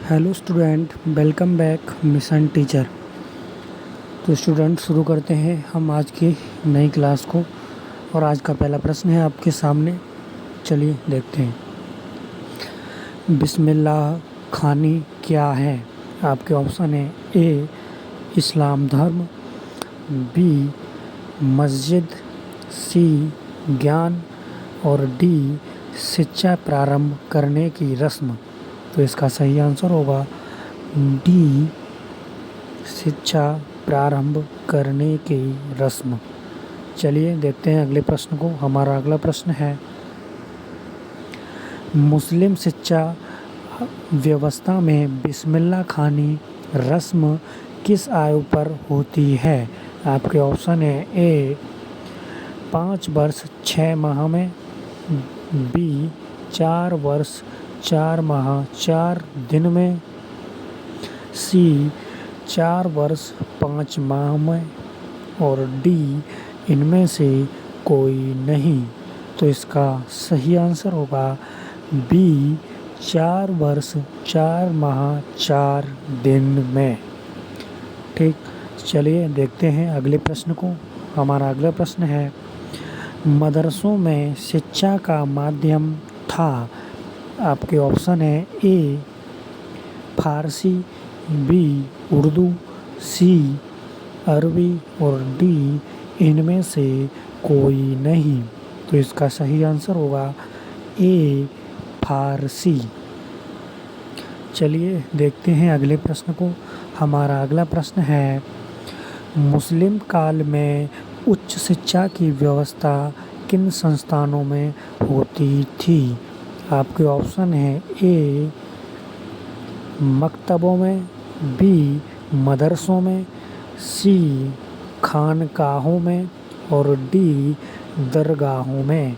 Hello student, welcome back mission teacher. तो student, शुरू करते हैं हम आज की नई क्लास को। और आज का पहला प्रश्न है आपके सामने। चलिए देखते हैं। बिस्मिल्लाह खानी क्या है? आपके ऑप्शन है ए इस्लाम धर्म, बी मस्जिद, सी ज्ञान और डी शिक्षा प्रारंभ करने की रस्म। तो इसका सही आंसर होगा डी शिक्षा प्रारंभ करने की रस्म। चलिए देखते हैं अगले प्रश्न को। हमारा अगला प्रश्न है, मुस्लिम शिक्षा व्यवस्था में बिस्मिल्लाह खानी रस्म किस आयु पर होती है? आपके ऑप्शन है ए 5 वर्ष 6 माह में, बी 4 वर्ष 4 माह 4 दिन में, सी 4 वर्ष 5 माह में और डी इनमें से कोई नहीं। तो इसका सही आंसर होगा बी 4 वर्ष 4 माह 4 दिन में। ठीक, चलिए देखते हैं अगले प्रश्न को। हमारा अगला प्रश्न है, मदरसों में शिक्षा का माध्यम था। आपके ऑप्शन है ए फारसी, बी उर्दू, सी अरबी और डी इनमें से कोई नहीं। तो इसका सही आंसर होगा ए फारसी। चलिए देखते हैं अगले प्रश्न को। हमारा अगला प्रश्न है, मुस्लिम काल में उच्च शिक्षा की व्यवस्था किन संस्थानों में होती थी? आपके ऑप्शन है ए मकतबों में, बी मदरसों में, सी खानकाहों में और डी दरगाहों में।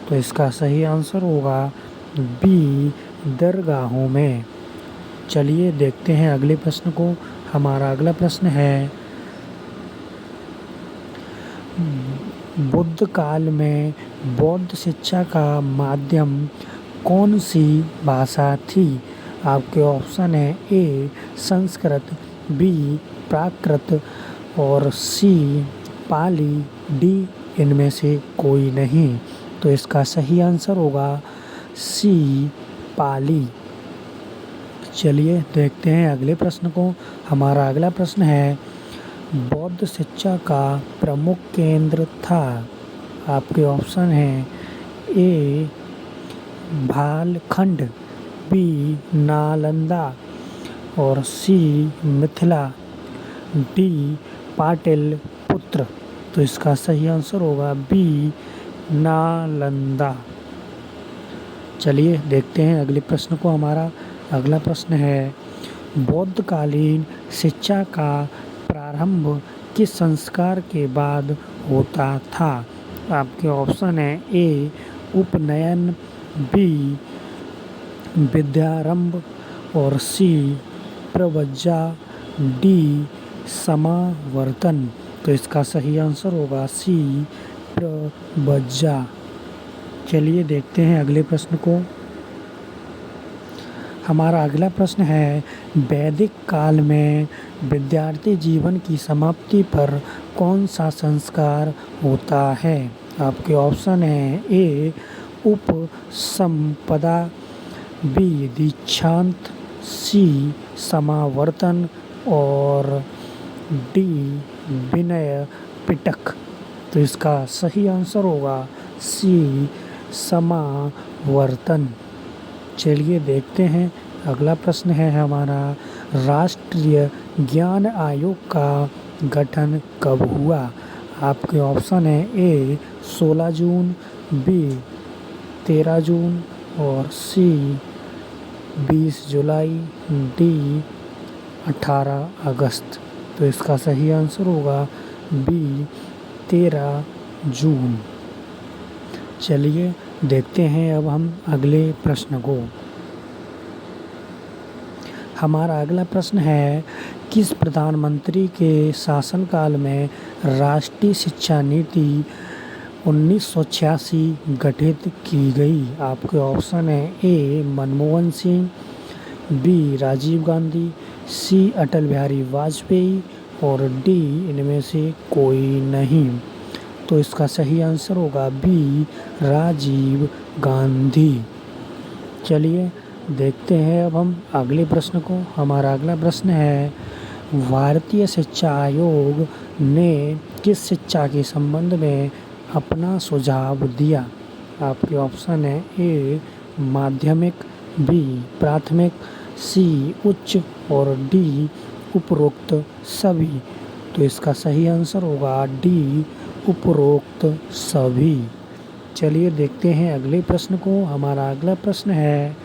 तो इसका सही आंसर होगा बी दरगाहों में। चलिए देखते हैं अगले प्रश्न को। हमारा अगला प्रश्न है, बुद्ध काल में बौद्ध शिक्षा का माध्यम कौन सी भाषा थी? आपके ऑप्शन है ए संस्कृत, बी प्राकृत और सी पाली, डी इनमें से कोई नहीं। तो इसका सही आंसर होगा सी पाली। चलिए देखते हैं अगले प्रश्न को। हमारा अगला प्रश्न है, बौद्ध शिक्षा का प्रमुख केंद्र था। आपके ऑप्शन हैं ए भालखंड, बी नालंदा और सी मिथिला, डी पाटलिपुत्र। तो इसका सही आंसर होगा बी नालंदा। चलिए देखते हैं अगले प्रश्न को। हमारा अगला प्रश्न है, बौद्धकालीन शिक्षा का प्रारंभ किस संस्कार के बाद होता था? आपके ऑप्शन है ए उपनयन, बी विद्यारंभ और सी प्रव्रज्जा, डी समावर्तन। तो इसका सही आंसर होगा सी प्रव्रज्जा। चलिए देखते हैं अगले प्रश्न को। हमारा अगला प्रश्न है, वैदिक काल में विद्यार्थी जीवन की समाप्ति पर कौन सा संस्कार होता है? आपके ऑप्शन है ए उपसंपदा, बी दीक्षांत, सी समावर्तन और डी विनय पिटक। तो इसका सही आंसर होगा सी समावर्तन। चलिए देखते हैं अगला प्रश्न है हमारा, राष्ट्रीय ज्ञान आयोग का गठन कब हुआ? आपके ऑप्शन है ए 16 जून, बी 13 जून और सी 20 जुलाई, डी 18 अगस्त। तो इसका सही आंसर होगा बी 13 जून। चलिए देखते हैं अब हम अगले प्रश्न को। हमारा अगला प्रश्न है, किस प्रधानमंत्री के शासनकाल में राष्ट्रीय शिक्षा नीति 1986 गठित की गई? आपके ऑप्शन है ए मनमोहन सिंह, बी राजीव गांधी, सी अटल बिहारी वाजपेयी और डी इनमें से कोई नहीं। तो इसका सही आंसर होगा बी राजीव गांधी। चलिए देखते हैं अब हम अगले प्रश्न को। हमारा अगला प्रश्न है, भारतीय शिक्षा आयोग ने किस शिक्षा के संबंध में अपना सुझाव दिया? आपके ऑप्शन है ए माध्यमिक, बी प्राथमिक, सी उच्च और डी उपरोक्त सभी। तो इसका सही आंसर होगा डी उपरोक्त सभी। चलिए देखते हैं अगले प्रश्न को। हमारा अगला प्रश्न है,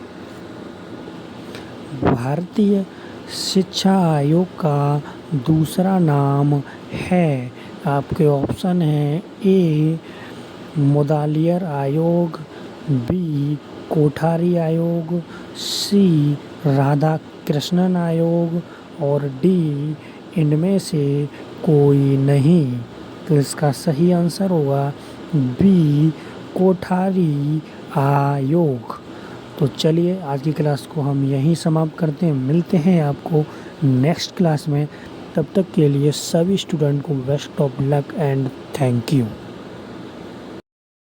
भारतीय शिक्षा आयोग का दूसरा नाम है। आपके ऑप्शन हैं ए मुदालियर आयोग, बी कोठारी आयोग, सी राधाकृष्णन आयोग और डी इनमें से कोई नहीं। तो इसका सही आंसर होगा बी कोठारी आयोग। तो चलिए आज की क्लास को हम यहीं समाप्त करते हैं। मिलते हैं आपको नेक्स्ट क्लास में। तब तक के लिए सभी स्टूडेंट को best of luck and thank you.